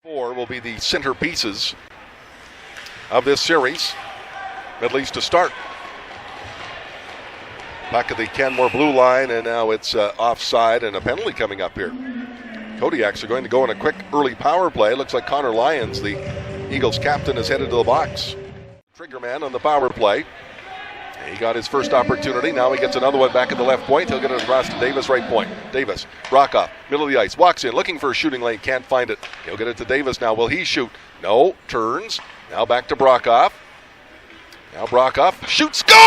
Four will be the centerpieces of this series, at least to start. Back at the Canmore blue line, and now it's offside and a penalty coming up here. Kodiaks are going to go on a quick early power play. Looks like Connor Lyons, the Eagles captain, is headed to the box. Trigger man on the power play. He got his first opportunity. Now he gets another one back at the left point. He'll get it across to Davis, right point. Davis, Brockoff, middle of the ice, walks in, looking for a shooting lane, can't find it. He'll get it to Davis now. Will he shoot? No, turns. Now back to Brockoff. Now Brockoff shoots, score!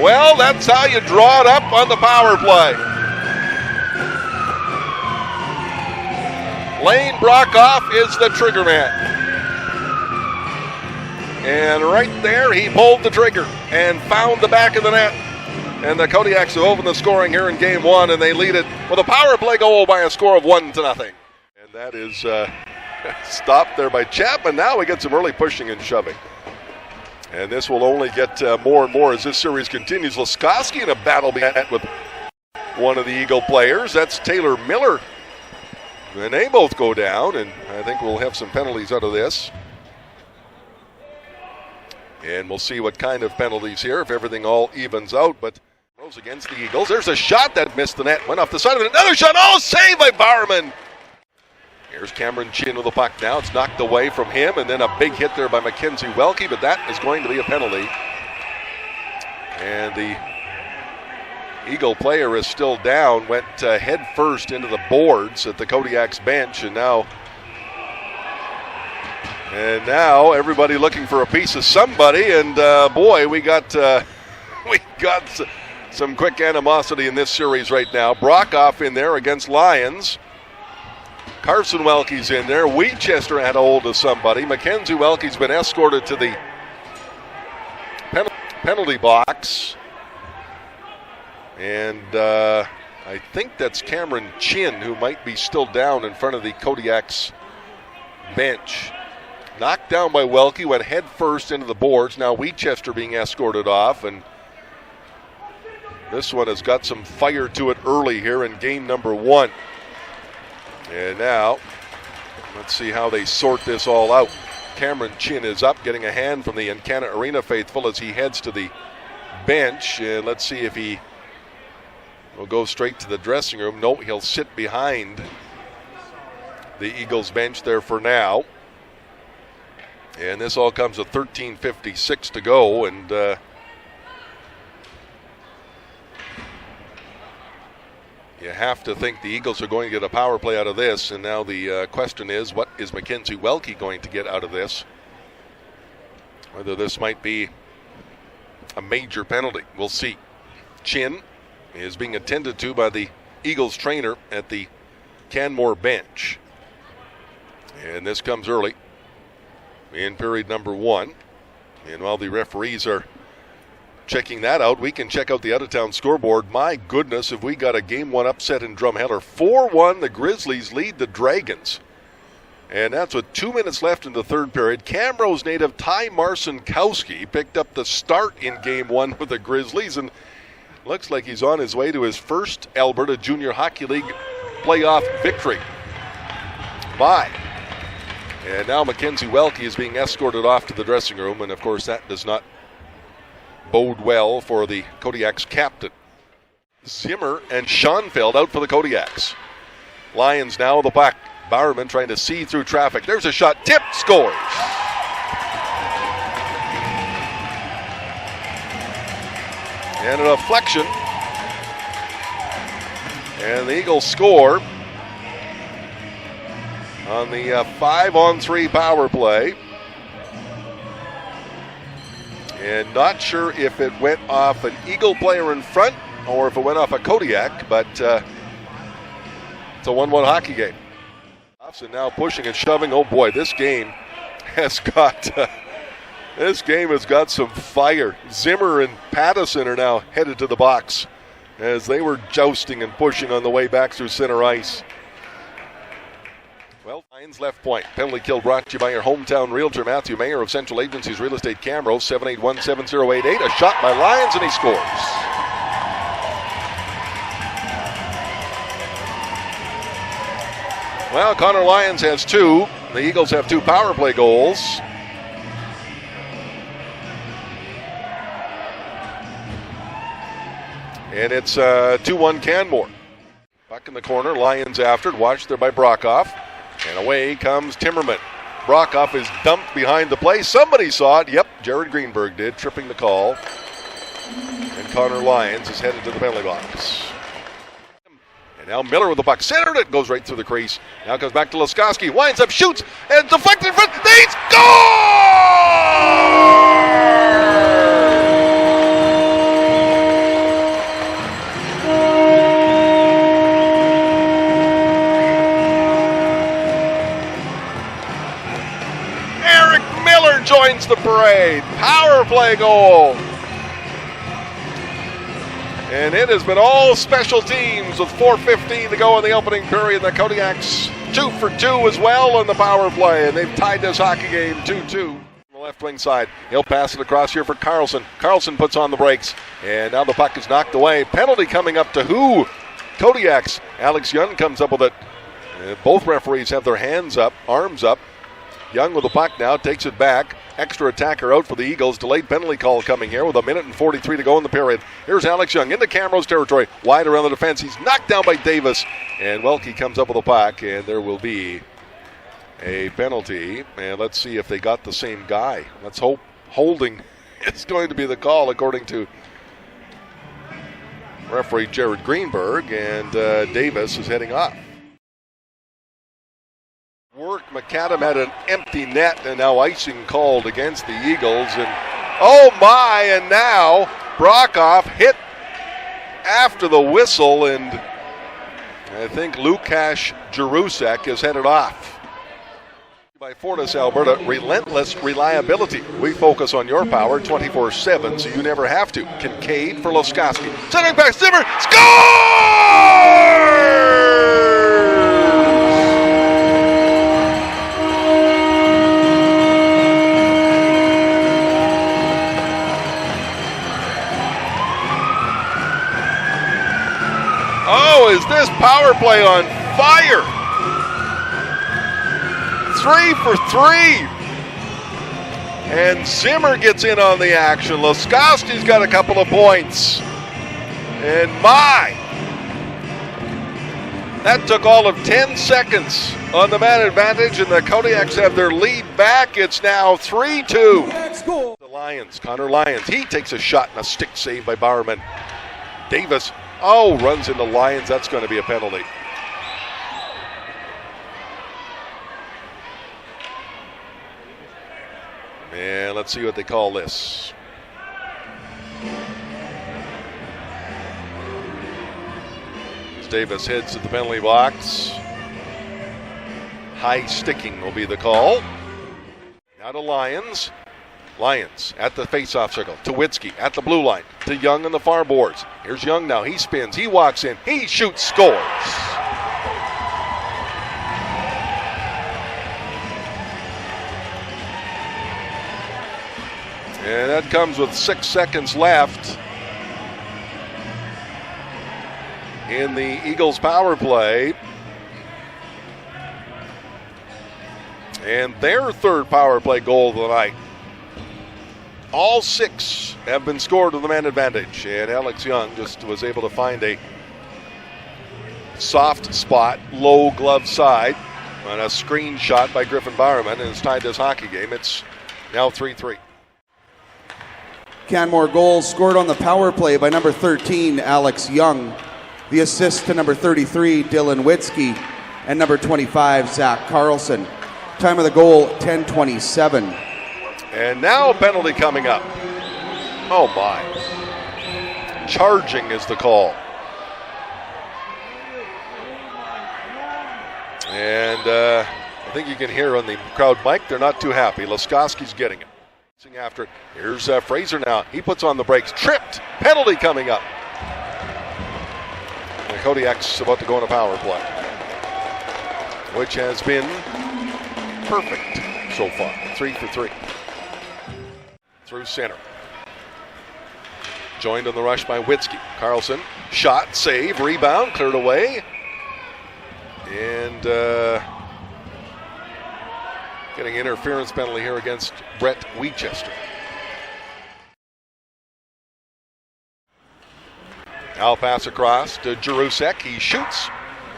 Well, that's how you draw it up on the power play. Lane Brockoff is the trigger man. And right there, he pulled the trigger and found the back of the net. And the Kodiaks have opened the scoring here in game one, and they lead it with a power play goal by a score of 1-0. And that is stopped there by Chapman. Now we get some early pushing and shoving. And this will only get more and more as this series continues. Laskoski in a battle with one of the Eagle players. That's Taylor Miller. And they both go down, and I think we'll have some penalties out of this. And we'll see what kind of penalties here if everything all evens out. But throws against the Eagles. There's a shot that missed the net. Went off the side of it. Another shot. Oh, saved by Bowerman. Here's Cameron Chin with the puck now. It's knocked away from him, and then a big hit there by Mackenzie Welke, but that is going to be a penalty. And the Eagle player is still down, went head first into the boards at the Kodiaks bench, and now everybody looking for a piece of somebody, and boy, we got some quick animosity in this series right now. Brockoff in there against Lyons. Carson Welke's in there. Winchester had a hold of somebody. Mackenzie Welke's been escorted to the penalty box. And I think that's Cameron Chin who might be still down in front of the Kodiaks bench. Knocked down by Welke, went head first into the boards. Now Winchester being escorted off. And this one has got some fire to it early here in game number one. And now, let's see how they sort this all out. Cameron Chin is up, getting a hand from the Encana Arena faithful as he heads to the bench. And let's see if he will go straight to the dressing room. No, he'll sit behind the Eagles bench there for now. And this all comes with 13:56 to go. And you have to think the Eagles are going to get a power play out of this, and now the question is, what is Mackenzie Welke going to get out of this? Whether this might be a major penalty, we'll see. Chin is being attended to by the Eagles trainer at the Canmore bench. And this comes early in period number one. And while the referees are checking that out, we can check out the out-of-town scoreboard. My goodness, have we got a game one upset in Drumheller. 4-1, the Grizzlies lead the Dragons. And that's with 2 minutes left in the third period. Camrose native Ty Marcinkowski picked up the start in game one with the Grizzlies, and looks like he's on his way to his first Alberta Junior Hockey League playoff victory. Bye. And now Mackenzie Welke is being escorted off to the dressing room, and of course that does not bode well for the Kodiaks captain. Zimmer and Schoenfeld out for the Kodiaks. Lions now the puck. Bowerman trying to see through traffic. There's a shot. Tip, scores. And a deflection. And the Eagles score on the 5-on-3 power play. And not sure if it went off an Eagle player in front or if it went off a Kodiak, but it's a 1-1 hockey game. And now pushing and shoving. Oh boy, this game has got some fire. Zimmer and Pattison are now headed to the box as they were jousting and pushing on the way back through center ice. Well, Lions left point. Penalty kill brought to you by your hometown realtor, Matthew Mayer of Central Agencies Real Estate Camrose, 781-7088. A shot by Lyons, and he scores. Well, Connor Lyons has 2. The Eagles have 2 power play goals. And it's 2-1 Canmore. Back in the corner, Lyons after it, watched there by Brockhoff. And away comes Timmerman. Brockhoff is dumped behind the play. Somebody saw it. Yep, Jared Greenberg did, tripping the call. And Connor Lyons is headed to the penalty box. And now Miller with the puck. Centered it. Goes right through the crease. Now comes back to Laskowski. Winds up, shoots, and deflected in front. They score! Joins the parade. Power play goal. And it has been all special teams with 4:15 to go in the opening period. The Kodiaks 2 for 2 as well on the power play, and they've tied this hockey game 2-2. On the left wing side, he'll pass it across here for Carlson. Carlson puts on the brakes, and now the puck is knocked away. Penalty coming up to who? Kodiaks. Alex Young comes up with it. Both referees have their hands up, arms up. Young with the puck now, takes it back. Extra attacker out for the Eagles. Delayed penalty call coming here with 1:43 to go in the period. Here's Alex Young into Camrose territory. Wide around the defense. He's knocked down by Davis. And Welke comes up with the puck, and there will be a penalty. And let's see if they got the same guy. Let's hope holding is going to be the call, according to referee Jared Greenberg. And Davis is heading off. McAdam had an empty net, and now icing called against the Eagles. And oh my, and now Brockhoff hit after the whistle, and I think Lukasz Jarusek is headed off. By Fortis Alberta, relentless reliability. We focus on your power 24/7, so you never have to. Kincaid for Laskowski. Centering back, Zimmer, score! Oh, is this power play on fire? 3 for 3. And Zimmer gets in on the action. Laskowski's got a couple of points. And that took all of 10 seconds on the man advantage, and the Kodiaks have their lead back. It's now 3-2. The Lions, Connor Lyons, he takes a shot and a stick save by Bowerman. Davis, runs into Lyons. That's going to be a penalty. And let's see what they call this. As Davis heads to the penalty box. High sticking will be the call. Now to Lyons. Lyons at the face-off circle. To Witzke at the blue line. To Young on the far boards. Here's Young now. He spins. He walks in. He shoots. Scores. And that comes with 6 seconds left in the Eagles power play. And their third power play goal of the night. All 6 have been scored with the man advantage, and Alex Young just was able to find a soft spot, low glove side, on a screen shot by Griffin Bowerman, and it's tied this hockey game. It's now 3-3. Canmore goals scored on the power play by number 13, Alex Young. The assist to number 33, Dylan Witzke, and number 25, Zach Carlson. Time of the goal, 10:27. And now a penalty coming up. Oh my. Charging is the call. And I think you can hear on the crowd mic, they're not too happy. Laskowski's getting it. After it. Here's Fraser now. He puts on the brakes. Tripped. Penalty coming up. And the Kodiaks about to go on a power play, which has been perfect so far. 3 for 3. Through center. Joined on the rush by Witzke. Carlson, shot, save, rebound, cleared away. And getting interference penalty here against Brett Winchester. Now pass across to Jarusek. He shoots.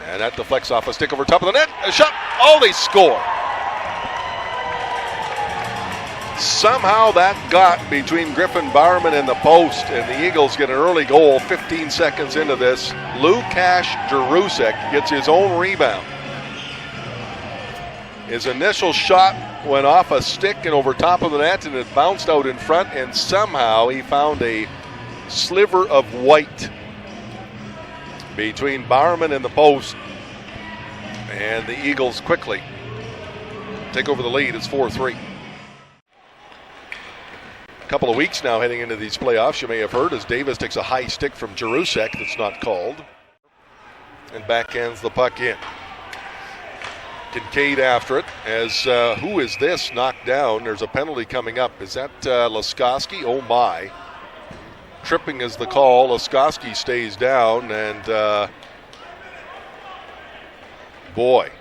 And that deflects off a stick over top of the net. A shot. Oh, they score. Somehow that got between Griffin Bowerman and the post, and the Eagles get an early goal 15 seconds into this. Lukasz Jarusek gets his own rebound. His initial shot went off a stick and over top of the net, and it bounced out in front, and somehow he found a sliver of white between Bowerman and the post, and the Eagles quickly take over the lead. It's 4-3. A couple of weeks now heading into these playoffs, you may have heard, as Davis takes a high stick from Jarusek that's not called and backhands the puck in. Kincaid after it as who is this knocked down? There's a penalty coming up. Is that Laskowski? Oh my. Tripping is the call. Laskowski stays down, and boy.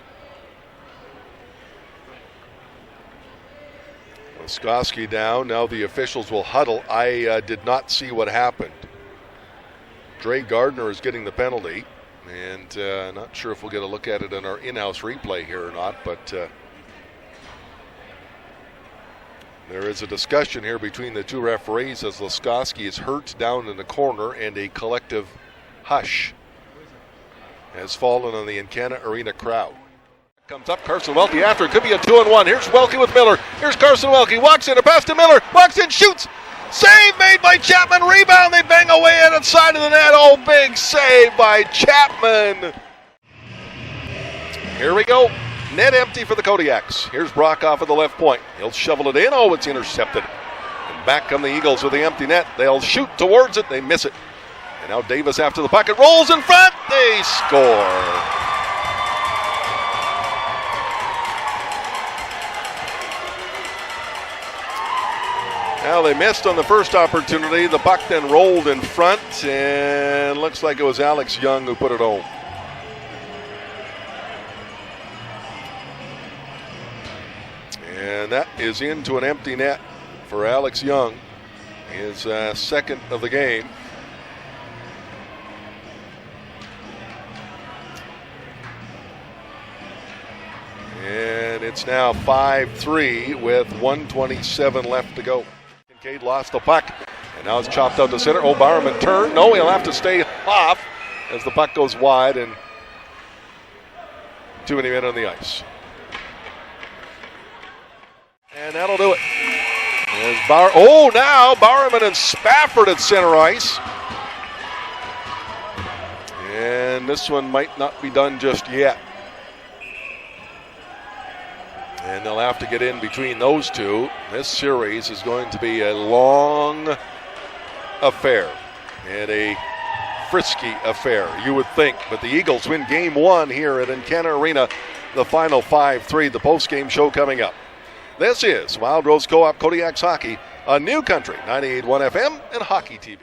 Laskowski down. Now the officials will huddle. I did not see what happened. Dre Gardner is getting the penalty, and not sure if we'll get a look at it in our in-house replay here or not, but there is a discussion here between the two referees as Laskowski is hurt down in the corner, and a collective hush has fallen on the Encana Arena crowd. Comes up Carson Welke after. It could be a 2-on-1. Here's Welke with Miller. Here's Carson Welke. Walks in. A pass to Miller. Walks in. Shoots. Save made by Chapman. Rebound. They bang away at the side of the net. Oh, big save by Chapman. Here we go. Net empty for the Kodiaks. Here's Brockhoff at the left point. He'll shovel it in. Oh, it's intercepted. And back come the Eagles with the empty net. They'll shoot towards it. They miss it. And now Davis after the puck. It rolls in front. They score. Now they missed on the first opportunity. The puck then rolled in front, and looks like it was Alex Young who put it home. And that is into an empty net for Alex Young, his second of the game. And it's now 5-3 with 1:27 left to go. Kincaid lost the puck, and now it's chopped out to center. Oh, Bowerman turned. No, he'll have to stay off as the puck goes wide, and too many men on the ice. And that'll do it. Now Bowerman and Spafford at center ice. And this one might not be done just yet. And they'll have to get in between those two. This series is going to be a long affair and a frisky affair, you would think. But the Eagles win game one here at Encana Arena, the final 5-3, the post-game show coming up. This is Wild Rose Co-op Kodiaks Hockey, a new country, 98.1 FM and Hockey TV.